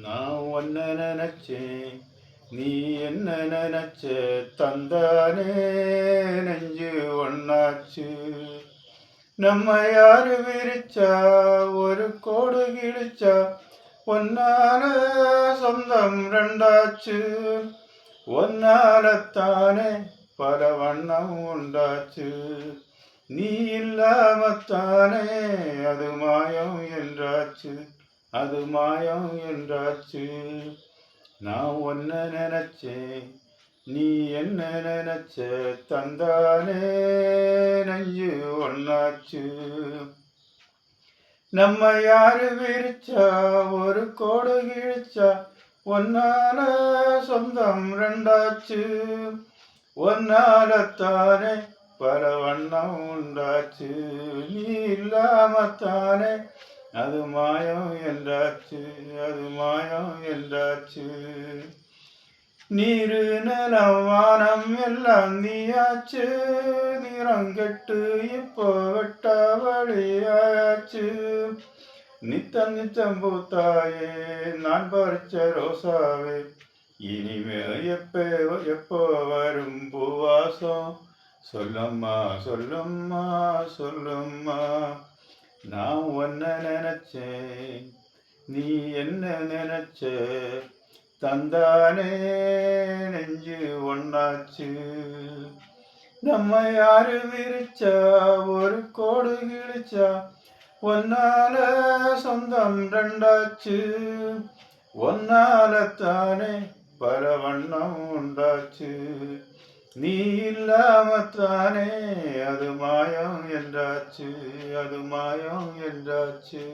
நான் ஒன்ன நினைச்சேன், நீ என்ன நினைச்ச, தந்தானே நெஞ்சு ஒன்னாச்சு. நம்ம யாரு விரிச்சா, ஒரு கோடு கிழிச்சா, ஒன்னால சொந்தம் ரெண்டாச்சு. ஒன்னாலத்தானே பல வண்ணம் உண்டாச்சு. நீ இல்லாமத்தானே அது மாயம் என்றாச்சு, அது மாயம் என்றாச்சு. நான் ஒன்ன நினைச்சேன், நீ என்ன நினைச்ச, தந்தானே நெஞ்சு ஒன்னாச்சு. நம்ம யாரு விரிச்சா, ஒரு கோடு கிழிச்சா, ஒன்னால சொந்தம் ரெண்டாச்சு. ஒன்னாலத்தானே பல வண்ணம் உண்டாச்சு. நீ இல்லாமத்தானே அது மாயம் என்றாச்சு, அது மாயம் என்றாச்சு. நீரு நிலம் வானம் எல்லாம் நீயாச்சு. நிறங்கெட்டு இப்போ வெட்ட வழியாச்சு. நித்தம் நித்தம் பூத்தாயே நான் பறிச்ச ரோசாவே, இனிமே எப்போ வரும் பூவாசம், சொல்லம்மா சொல்லம்மா சொல்லம்மா. நான் ஒன்ன நினைச்சேன், நீ என்ன நினைச்ச, தந்தானே நெஞ்சு ஒன்னாச்சு. நம்ம யாரு விரிச்சா, ஒரு கோடு கிழிச்சா, ஒன்னால சொந்தம் ரெண்டாச்சு. ஒன்னாலத்தானே பல வண்ணம் உண்டாச்சு. நீ இல்லாமத்தானே அது மாயம் என்றாச்சு, அது மாயம் என்றாச்சு.